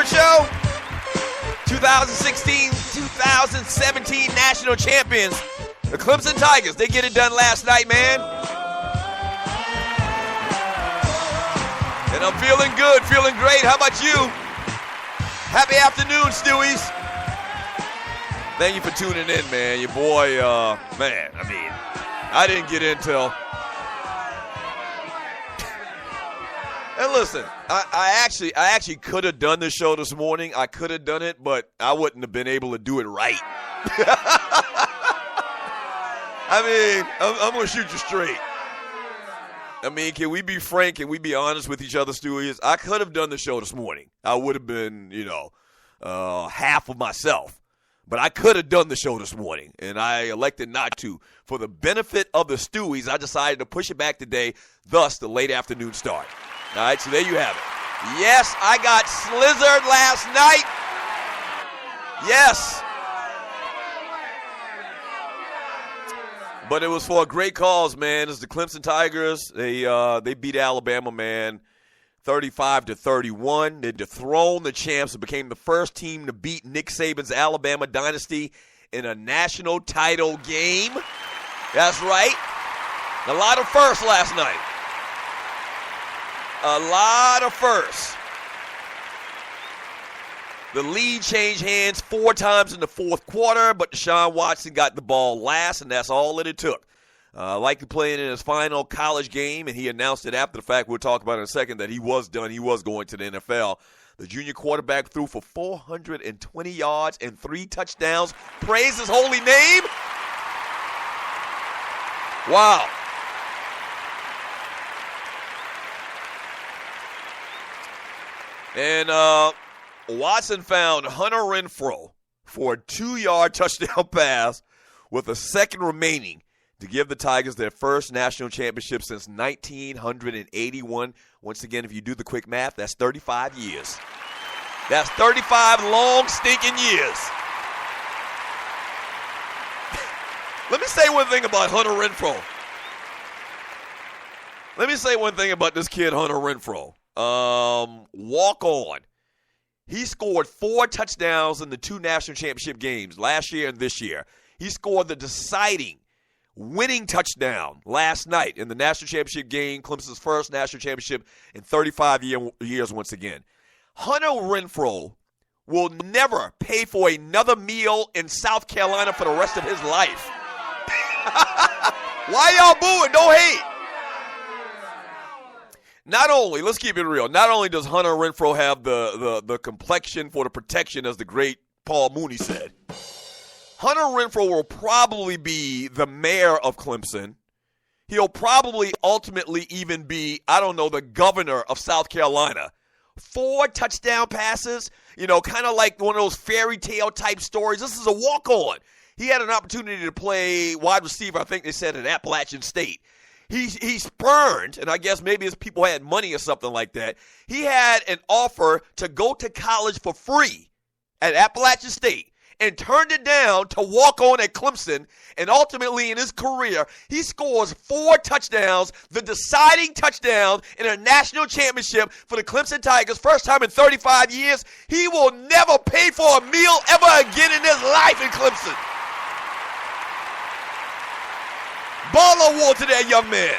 Stewart Show. 2016-2017 national champions, the Clemson Tigers. They get it done last night, man. And I'm feeling good, feeling great. How about you? Happy afternoon, Stewies. Thank you for tuning in, man. Your boy, I didn't get in till... And listen, I actually could have done the show this morning. I could have done it, but I wouldn't have been able to do it right. I'm going to shoot you straight. Can we be frank? Can we be honest with each other, Stewies? I could have done the show this morning. I would have been, half of myself. But I could have done the show this morning, and I elected not to. For the benefit of the Stewies, I decided to push it back today, thus the late afternoon start. All right, so there you have it. Yes, I got slizzard last night. Yes. But it was for a great cause, man. It's the Clemson Tigers. They beat Alabama, man, 35-31. They dethroned the champs and became the first team to beat Nick Saban's Alabama dynasty in a national title game. That's right. A lot of firsts last night. A lot of firsts. The lead changed hands 4 times in the fourth quarter, but Deshaun Watson got the ball last, and that's all that it took. Likely playing in his final college game, and he announced it after the fact. We'll talk about it in a second that he was done. He was going to the NFL. The junior quarterback threw for 420 yards and 3 touchdowns. Praise his holy name. Wow. And Watson found Hunter Renfrow for a 2-yard touchdown pass with a second remaining to give the Tigers their first national championship since 1981. Once again, if you do the quick math, that's 35 years. That's 35 long, stinking years. Let me say one thing about Hunter Renfrow. Let me say one thing about this kid, Hunter Renfrow. Walk on. He scored 4 touchdowns in the 2 national championship games last year and this year. He scored the deciding winning touchdown last night in the national championship game, Clemson's first national championship in 35 years once again. Hunter Renfrow will never pay for another meal in South Carolina for the rest of his life. Why y'all booing? Don't hate. Not only, let's keep it real, not only does Hunter Renfrow have the complexion for the protection, as the great Paul Mooney said, Hunter Renfrow will probably be the mayor of Clemson. He'll probably ultimately even be, the governor of South Carolina. 4 touchdown passes, kind of like one of those fairy tale type stories. This is a walk-on. He had an opportunity to play wide receiver, I think they said, at Appalachian State. He spurned, and I guess maybe his people had money or something like that. He had an offer to go to college for free at Appalachian State and turned it down to walk on at Clemson. And ultimately in his career, he scores 4 touchdowns, the deciding touchdown in a national championship for the Clemson Tigers. First time in 35 years. He will never pay for a meal ever again in his life in Clemson. Ball award to that young man.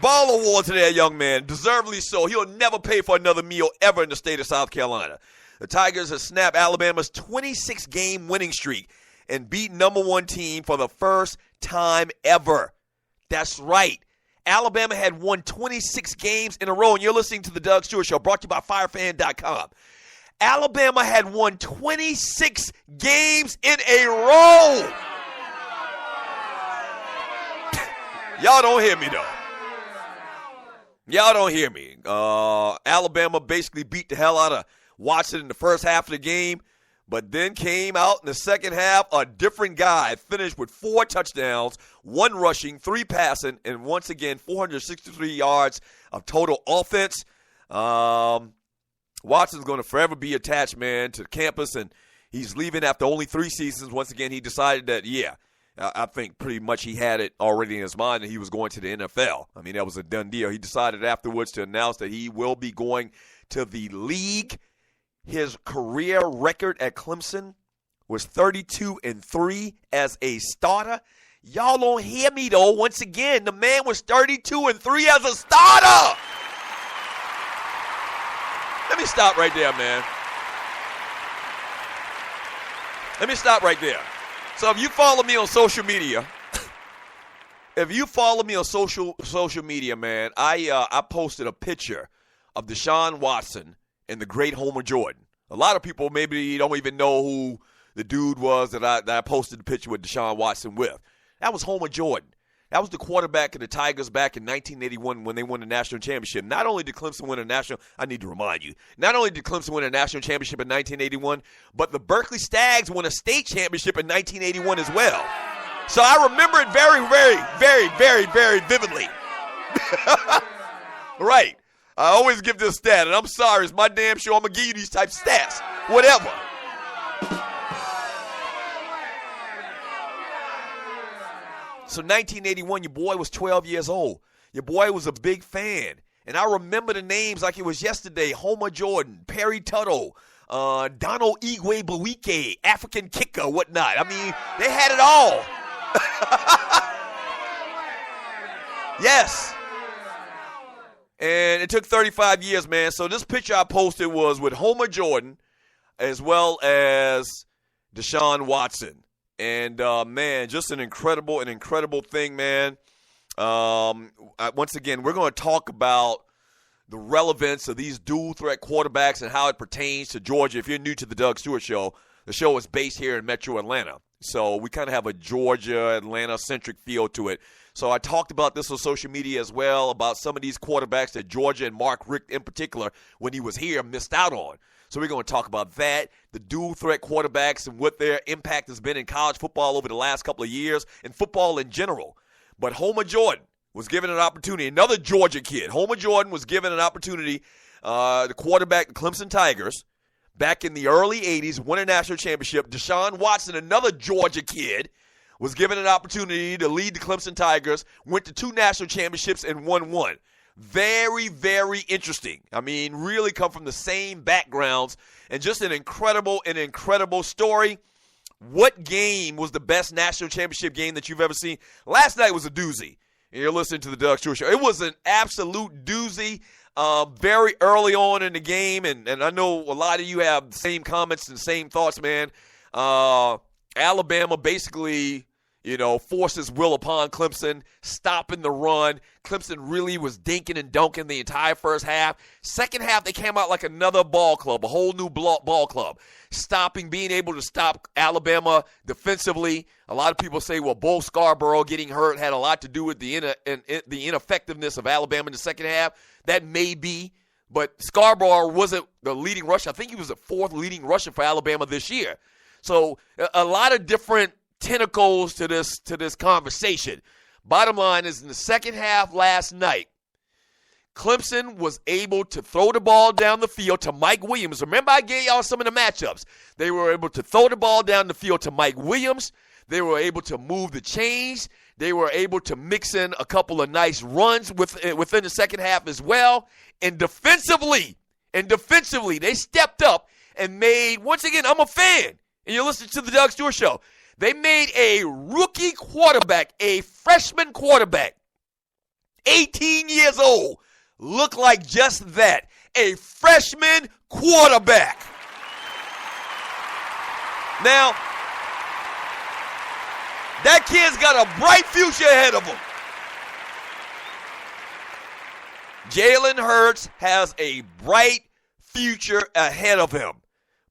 Ball award to that young man. Deservedly so. He'll never pay for another meal ever in the state of South Carolina. The Tigers have snapped Alabama's 26-game winning streak and beat number 1 team for the first time ever. That's right. Alabama had won 26 games in a row, and you're listening to the Doug Stewart Show, brought to you by FireFan.com. Alabama had won 26 games in a row. Y'all don't hear me, though. Y'all don't hear me. Alabama basically beat the hell out of Watson in the first half of the game, but then came out in the second half, a different guy, finished with 4 touchdowns, 1 rushing, 3 passing, and once again, 463 yards of total offense. Watson's going to forever be attached, man, to campus, and he's leaving after only 3 seasons. Once again, he decided that, I think pretty much he had it already in his mind that he was going to the NFL. I mean, that was a done deal. He decided afterwards to announce that he will be going to the league. His career record at Clemson was 32-3 as a starter. Y'all don't hear me, though. Once again, the man was 32-3 as a starter. Let me stop right there, man. Let me stop right there. So if you follow me on social media, man, I posted a picture of Deshaun Watson and the great Homer Jordan. A lot of people maybe don't even know who the dude was that I posted the picture with Deshaun Watson with. That was Homer Jordan. That was the quarterback of the Tigers back in 1981 when they won the national championship. Not only did Clemson win a national – I need to remind you. Not only did Clemson win a national championship in 1981, but the Berkeley Stags won a state championship in 1981 as well. So I remember it very, very, very, very, very vividly. Right. I always give this stat, and I'm sorry. It's my damn show. I'm going to give you these types of stats. Whatever. So 1981, your boy was 12 years old. Your boy was a big fan. And I remember the names like it was yesterday. Homer Jordan, Perry Tuttle, Donald Igwe Buike, African kicker, whatnot. I mean, they had it all. Yes. And it took 35 years, man. So this picture I posted was with Homer Jordan as well as Deshaun Watson. And, man, just an incredible thing, man. Once again, we're going to talk about the relevance of these dual-threat quarterbacks and how it pertains to Georgia. If you're new to the Doug Stewart Show, the show is based here in Metro Atlanta. So we kind of have a Georgia, Atlanta-centric feel to it. So I talked about this on social media as well, about some of these quarterbacks that Georgia and Mark Richt in particular, when he was here, missed out on. So we're going to talk about that, the dual-threat quarterbacks and what their impact has been in college football over the last couple of years and football in general. But Homer Jordan was given an opportunity, another Georgia kid. Homer Jordan was given an opportunity, the quarterback, the Clemson Tigers, back in the early 80s, won a national championship. Deshaun Watson, another Georgia kid, was given an opportunity to lead the Clemson Tigers, went to 2 national championships and won 1. Very, very interesting. I mean, really come from the same backgrounds and just an incredible story. What game was the best national championship game that you've ever seen? Last night was a doozy. You're listening to the Doug Stewart Show. It was an absolute doozy very early on in the game, and I know a lot of you have the same comments and same thoughts, man. Alabama basically, forces will upon Clemson, stopping the run. Clemson really was dinking and dunking the entire first half. Second half, they came out like another ball club, a whole new ball club, being able to stop Alabama defensively. A lot of people say, well, Bo Scarborough getting hurt had a lot to do with the ineffectiveness of Alabama in the second half. That may be, but Scarborough wasn't the leading rusher. I think he was the 4th leading rusher for Alabama this year. So a lot of different tentacles to this conversation. Bottom line is, in the second half last night, Clemson was able to throw the ball down the field to Mike Williams. Remember, I gave y'all some of the matchups. They were able to throw the ball down the field to Mike Williams. They were able to move the chains. They were able to mix in a couple of nice runs within the second half as well. And defensively, they stepped up and made, once again, I'm a fan, and you're listening to the Doug Stewart Show. They made a rookie quarterback, a freshman quarterback, 18 years old, look like just that, a freshman quarterback. Now, that kid's got a bright future ahead of him. Jalen Hurts has a bright future ahead of him,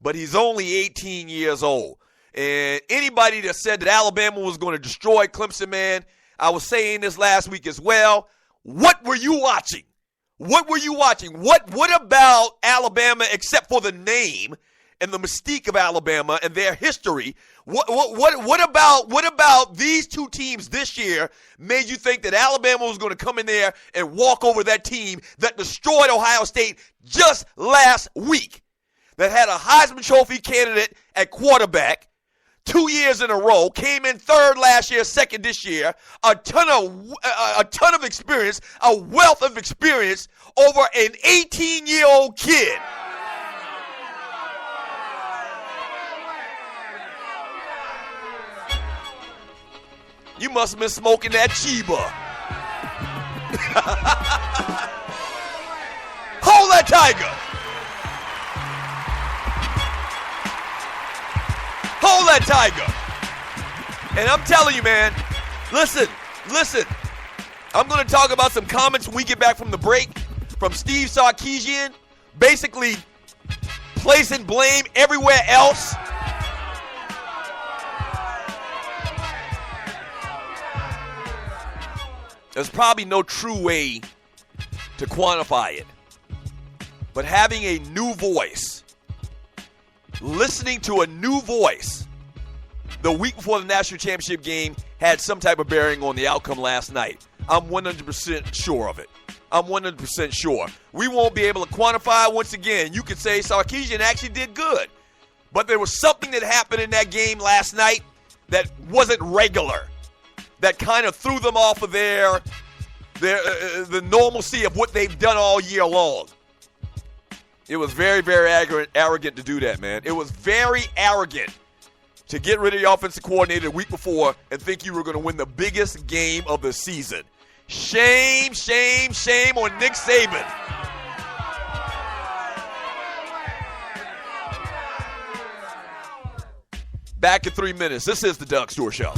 but he's only 18 years old. And anybody that said that Alabama was going to destroy Clemson, man, I was saying this last week as well. What were you watching? What about Alabama, except for the name and the mystique of Alabama and their history? What about these two teams this year made you think that Alabama was going to come in there and walk over that team that destroyed Ohio State just last week, that had a Heisman Trophy candidate at quarterback, 2 years in a row, came in third last year, second this year, a ton of experience, a wealth of experience over an 18-year-old kid. You must have been smoking that Chiba. Hold that tiger. Hold that tiger. And I'm telling you, man, listen. I'm going to talk about some comments when we get back from the break from Steve Sarkisian, basically placing blame everywhere else. There's probably no true way to quantify it. But having a new voice, listening to a new voice the week before the national championship game had some type of bearing on the outcome last night. I'm 100% sure of it. I'm 100% sure. We won't be able to quantify it. Once again, you could say Sarkisian actually did good. But there was something that happened in that game last night that wasn't regular, that kind of threw them off of the normalcy of what they've done all year long. It was very, very arrogant to do that, man. It was very arrogant to get rid of the offensive coordinator the week before and think you were going to win the biggest game of the season. Shame, shame, shame on Nick Saban. Back in 3 minutes. This is the Doug Stewart Show.